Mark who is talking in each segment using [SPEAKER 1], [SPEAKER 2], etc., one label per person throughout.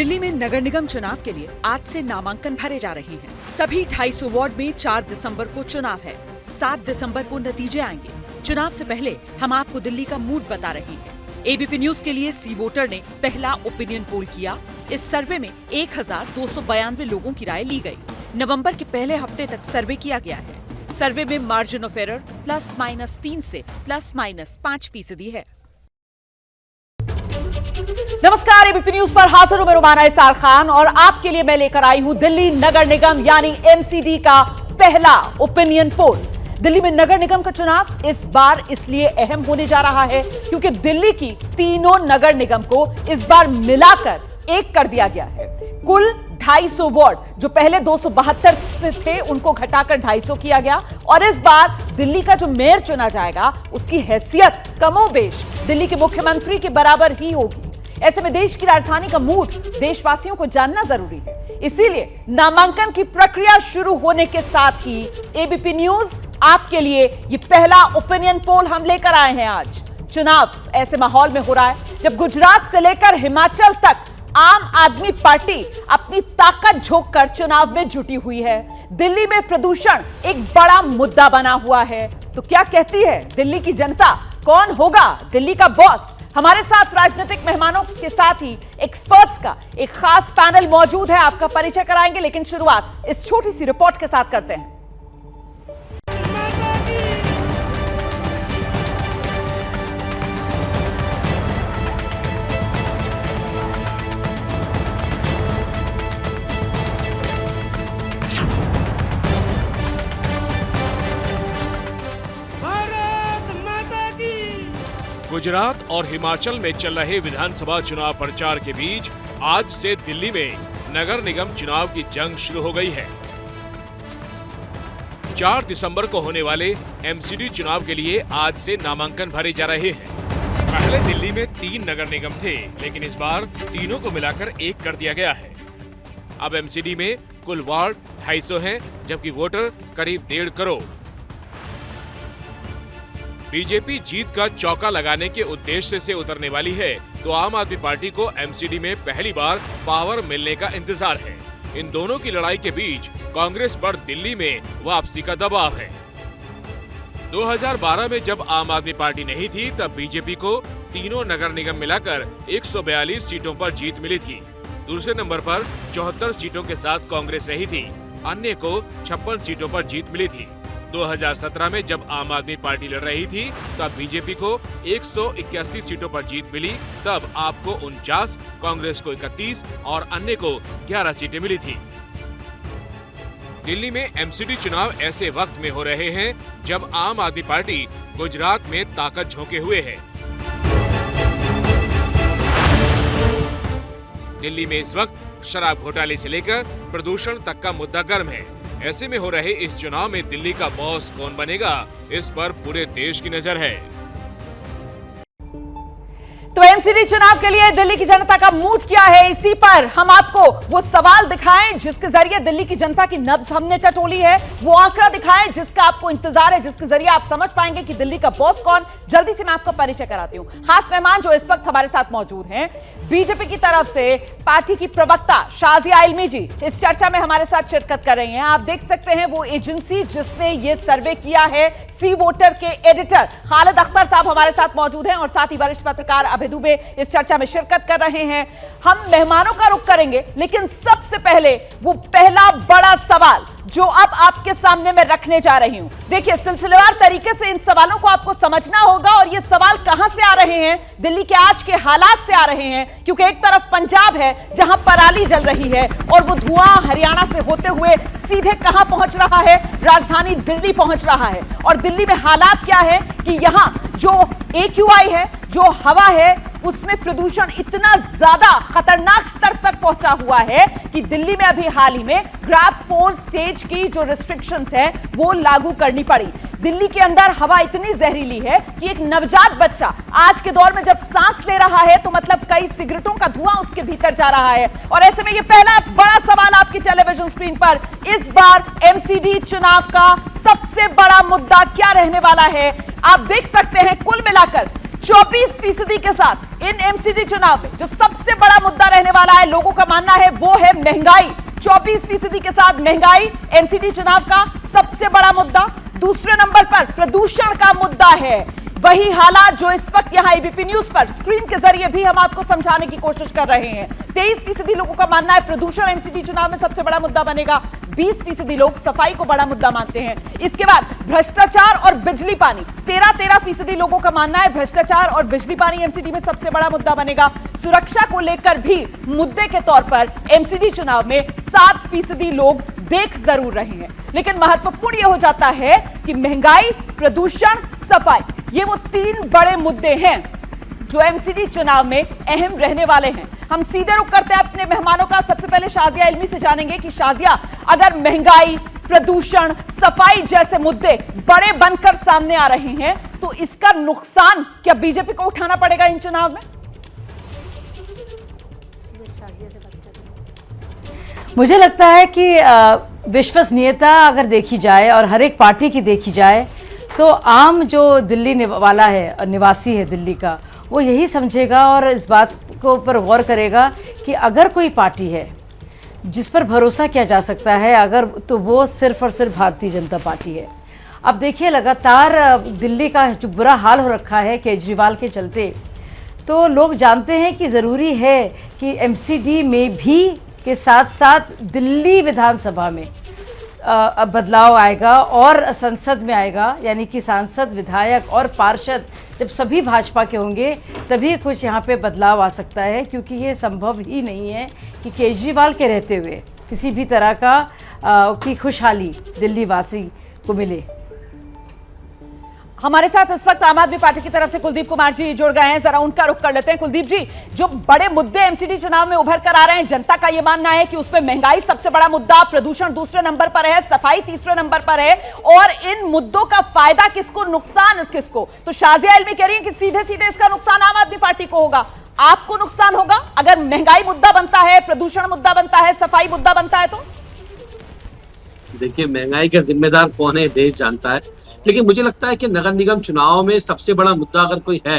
[SPEAKER 1] दिल्ली में नगर निगम चुनाव के लिए आज से नामांकन भरे जा रहे हैं। सभी 250 वार्ड में 4 दिसंबर को चुनाव है। 7 दिसंबर को नतीजे आएंगे। चुनाव से पहले हम आपको दिल्ली का मूड बता रहे हैं। एबीपी न्यूज के लिए सी वोटर ने पहला ओपिनियन पोल किया। इस सर्वे में 1292 लोगों की राय ली गई। नवंबर के पहले हफ्ते तक सर्वे किया गया है। सर्वे में मार्जिन ऑफ एरर ±3 से ±5% है।
[SPEAKER 2] नमस्कार, एबीपी न्यूज पर हाजिर हूं मैं रुमाना इसार खान और आपके लिए मैं लेकर आई हूं दिल्ली नगर निगम यानी एमसीडी का पहला ओपिनियन पोल। दिल्ली में नगर निगम का चुनाव इस बार इसलिए अहम होने जा रहा है क्योंकि दिल्ली की तीनों नगर निगम को इस बार मिलाकर एक कर दिया गया है। कुल 250 वार्ड जो पहले 272 से थे उनको घटाकर 250 किया गया और इस बार दिल्ली का जो मेयर चुना जाएगा उसकी हैसियत कमोबेश दिल्ली के मुख्यमंत्री के बराबर ही होगी। ऐसे में देश की राजधानी का मूड देशवासियों को जानना जरूरी है। इसीलिए नामांकन की प्रक्रिया शुरू होने के साथ ही एबीपी न्यूज आपके लिए ये पहला ओपिनियन पोल हम लेकर आए हैं। आज चुनाव ऐसे माहौल में हो रहा है जब गुजरात से लेकर हिमाचल तक आम आदमी पार्टी अपनी ताकत झोंक कर चुनाव में जुटी हुई है। दिल्ली में प्रदूषण एक बड़ा मुद्दा बना हुआ है। तो क्या कहती है दिल्ली की जनता? कौन होगा दिल्ली का बॉस? हमारे साथ राजनीतिक मेहमानों के साथ ही एक्सपर्ट्स का एक खास पैनल मौजूद है। आपका परिचय कराएंगे, लेकिन शुरुआत इस छोटी सी रिपोर्ट के साथ करते हैं।
[SPEAKER 3] गुजरात और हिमाचल में चल रहे विधानसभा चुनाव प्रचार के बीच आज से दिल्ली में नगर निगम चुनाव की जंग शुरू हो गई है। 4 दिसंबर को होने वाले एमसीडी चुनाव के लिए आज से नामांकन भरे जा रहे हैं। पहले दिल्ली में 3 नगर निगम थे, लेकिन इस बार तीनों को मिलाकर एक कर दिया गया है। अब एमसीडी में कुल वार्ड 250 हैं, जबकि वोटर करीब 1.5 करोड़। बीजेपी जीत का चौका लगाने के उद्देश्य से उतरने वाली है, तो आम आदमी पार्टी को एमसीडी में पहली बार पावर मिलने का इंतजार है। इन दोनों की लड़ाई के बीच कांग्रेस पर दिल्ली में वापसी का दबाव है। 2012 में जब आम आदमी पार्टी नहीं थी, तब बीजेपी को तीनों नगर निगम मिलाकर 142 सीटों पर जीत मिली थी। दूसरे नंबर पर 74 सीटों के साथ कांग्रेस रही थी। अन्य को 56 सीटों पर जीत मिली थी। 2017 में जब आम आदमी पार्टी लड़ रही थी, तब बीजेपी को 181 सीटों पर जीत मिली। तब आपको 49, कांग्रेस को 31 और अन्य को 11 सीटें मिली थी। दिल्ली में एमसीडी चुनाव ऐसे वक्त में हो रहे हैं जब आम आदमी पार्टी गुजरात में ताकत झोंके हुए है। दिल्ली में इस वक्त शराब घोटाले से लेकर प्रदूषण तक का मुद्दा गर्म है। ऐसे में हो रहे इस चुनाव में दिल्ली का बॉस कौन बनेगा, इस पर पूरे देश की नजर है।
[SPEAKER 2] तो एमसीडी चुनाव के लिए दिल्ली की जनता का मूड क्या है, इसी पर हम आपको वो सवाल दिखाएं जिसके जरिए दिल्ली की जनता की नब्ज हमने टटोली है। वो आंकड़ा दिखाएं जिसका आपको इंतजार है, जिसके जरिए आप समझ पाएंगे कि दिल्ली का बॉस कौन। जल्दी से मैं आपका परिचय कराती हूं। खास मेहमान जो इस वक्त हमारे साथ मौजूद हैं, बीजेपी की तरफ से पार्टी की प्रवक्ता शाजिया इल्मी जी इस चर्चा में हमारे साथ शिरकत कर रही हैं। आप देख सकते हैं वो एजेंसी जिसने ये सर्वे किया है, सी वोटर के एडिटर खालिद अख्तर साहब हमारे साथ मौजूद हैं और साथ ही वरिष्ठ पत्रकार अभय दुबे इस चर्चा में शिरकत कर रहे हैं। हम मेहमानों का रुख करेंगे, लेकिन सबसे पहले वो पहला बड़ा सवाल जो अब आपके सामने मैं रखने जा रही हूं। देखिए, सिलसिलेवार तरीके से इन सवालों को आपको समझना होगा और ये सवाल कहां से आ रहे हैं? दिल्ली के आज के हालात से आ रहे हैं, क्योंकि एक तरफ पंजाब है जहां पराली जल रही है और वो धुआं हरियाणा से होते हुए सीधे कहां पहुंच रहा है? राजधानी दिल्ली पहुंच रहा है। और दिल्ली में हालात क्या है कि यहां जो AQI है, जो हवा है, उसमें प्रदूषण इतना ज्यादा खतरनाक स्तर तक पहुंचा हुआ है कि दिल्ली में अभी हाल ही में ग्रैप 4 स्टेज की जो रिस्ट्रिक्शंस है वो लागू करनी पड़ी। दिल्ली के अंदर हवा इतनी जहरीली है कि एक नवजात बच्चा आज के दौर में जब सांस ले रहा है तो मतलब कई सिगरेटों का धुआं उसके भीतर जा रहा है। और ऐसे में ये पहला बड़ा सवाल आपकी टेलीविजन स्क्रीन पर, इस बार एमसीडी चुनाव का सबसे बड़ा मुद्दा क्या रहने वाला है? आप देख सकते हैं कुल मिलाकर 24% के साथ इन एमसीडी चुनाव में जो सबसे बड़ा मुद्दा रहने वाला है, लोगों का मानना है वो है महंगाई। 24% के साथ महंगाई एमसीडी चुनाव का सबसे बड़ा मुद्दा। दूसरे नंबर पर प्रदूषण का मुद्दा है। वही हालात जो इस वक्त यहां एबीपी न्यूज पर स्क्रीन के जरिए भी हम आपको समझाने की कोशिश कर रहे हैं। 23% लोगों का मानना है प्रदूषण एमसीडी चुनाव में सबसे बड़ा मुद्दा बनेगा। 20% लोग सफाई को बड़ा मुद्दा मानते हैं। इसके बाद भ्रष्टाचार और बिजली पानी, 13% लोगों का मानना है भ्रष्टाचार और बिजली पानी एमसीडी में सबसे बड़ा मुद्दा बनेगा। सुरक्षा को लेकर भी मुद्दे के तौर पर एमसीडी चुनाव में 7% लोग देख जरूर रहे हैं। लेकिन महत्वपूर्ण यह हो जाता है कि महंगाई, प्रदूषण, सफाई, ये वो 3 बड़े मुद्दे हैं जो एमसीडी चुनाव में अहम रहने वाले हैं। हम सीधे रुख करते हैं अपने मेहमानों का। सबसे पहले शाजिया इल्मी से जानेंगे कि शाजिया, अगर महंगाई, प्रदूषण, सफाई जैसे मुद्दे बड़े बनकर सामने आ रहे हैं तो इसका नुकसान क्या बीजेपी को उठाना पड़ेगा इन चुनाव में?
[SPEAKER 4] मुझे लगता है कि विश्वसनीयता अगर देखी जाए और हर एक पार्टी की देखी जाए तो आम जो दिल्ली वाला है, निवासी है दिल्ली का, वो यही समझेगा और इस बात को पर गौर करेगा कि अगर कोई पार्टी है जिस पर भरोसा किया जा सकता है अगर, तो वो सिर्फ और सिर्फ भारतीय जनता पार्टी है। अब देखिए लगातार दिल्ली का जो बुरा हाल हो रखा है केजरीवाल के चलते, तो लोग जानते हैं कि ज़रूरी है कि एमसीडी में भी के साथ साथ दिल्ली विधानसभा में बदलाव आएगा और संसद में आएगा, यानी कि सांसद, विधायक और पार्षद जब सभी भाजपा के होंगे तभी कुछ यहाँ पे बदलाव आ सकता है। क्योंकि ये संभव ही नहीं है कि केजरीवाल के रहते हुए किसी भी तरह का की खुशहाली दिल्ली वासी को मिले।
[SPEAKER 2] हमारे साथ इस वक्त आम आदमी पार्टी की तरफ से कुलदीप कुमार जी जुड़ गए हैं, जरा उनका रुख कर लेते हैं। कुलदीप जी, जो बड़े मुद्दे एमसीडी चुनाव में उभर कर आ रहे हैं, जनता का यह मानना है कि उसमें महंगाई सबसे बड़ा मुद्दा, प्रदूषण दूसरे नंबर पर है, सफाई तीसरे नंबर पर है, और इन मुद्दों का फायदा किसको, नुकसान किसको? तो शाजिया इल्मी कह रही है कि सीधे सीधे इसका नुकसान आम आदमी पार्टी को होगा। आपको नुकसान होगा अगर महंगाई मुद्दा बनता है, प्रदूषण मुद्दा बनता है, सफाई मुद्दा बनता है? तो
[SPEAKER 5] देखिए, महंगाई का जिम्मेदार कौन है देश जानता है, लेकिन मुझे लगता है कि नगर निगम चुनाव में सबसे बड़ा मुद्दा अगर कोई है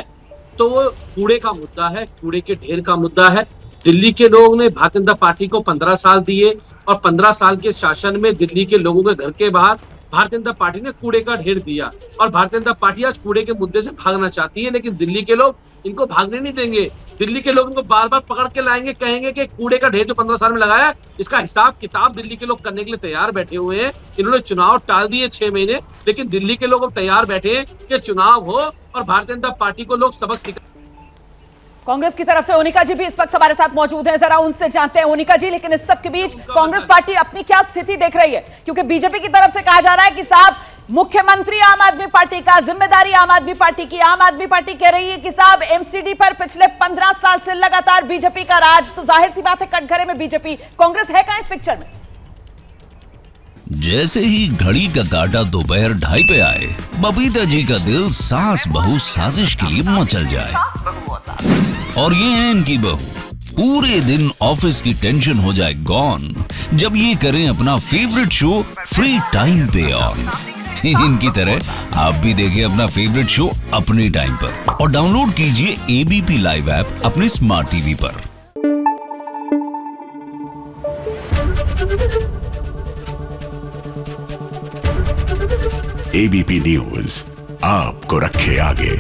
[SPEAKER 5] तो वो कूड़े का मुद्दा है, कूड़े के ढेर का मुद्दा है। दिल्ली के लोगों ने भारतीय जनता पार्टी को 15 साल दिए और 15 साल के शासन में दिल्ली के लोगों के घर के बाहर भारतीय जनता पार्टी ने कूड़े का ढेर दिया और भारतीय जनता पार्टी आज कूड़े के मुद्दे से भागना चाहती है, लेकिन दिल्ली के लोग इनको भागने नहीं देंगे। दिल्ली के लोग इनको बार बार पकड़ के लाएंगे, कहेंगे कि कूड़े का ढेर जो 15 साल में लगाया इसका हिसाब किताब दिल्ली के लोग करने के लिए तैयार बैठे हुए हैं। इन्होंने चुनाव टाल दिए 6 महीने, लेकिन दिल्ली के लोग अब तैयार बैठे हैं कि चुनाव हो और भारतीय जनता पार्टी को लोग सबक सिखा।
[SPEAKER 2] कांग्रेस की तरफ से ओनिका जी भी इस वक्त हमारे साथ मौजूद हैं, जरा उनसे जानते हैं। ओनिका जी, लेकिन इस सब के बीच कांग्रेस पार्टी अपनी क्या स्थिति देख रही है? क्योंकि बीजेपी की तरफ से कहा जा रहा है कि साहब मुख्यमंत्री आम आदमी पार्टी का, जिम्मेदारी आम आदमी पार्टी की। आम आदमी पार्टी कह रही है कि साहब एमसीडी पर पिछले 15 साल से लगातार बीजेपी का राज, तो जाहिर सी बात है कटघरे में बीजेपी। कांग्रेस है कहां इस पिक्चर में?
[SPEAKER 6] जैसे ही घड़ी का काटा दोपहर 2:30 पे आए, बबीता जी का दिल सास बहू साजिश के लिए मचल जाए। और ये है इनकी बहू, पूरे दिन ऑफिस की टेंशन हो जाए गॉन जब ये करें अपना फेवरेट शो फ्री टाइम पे ऑन। इनकी तरह आप भी देखें अपना फेवरेट शो अपने टाइम पर और डाउनलोड कीजिए एबीपी लाइव ऐप अपने स्मार्ट टीवी पर।
[SPEAKER 7] एबीपी न्यूज आपको रखे आगे।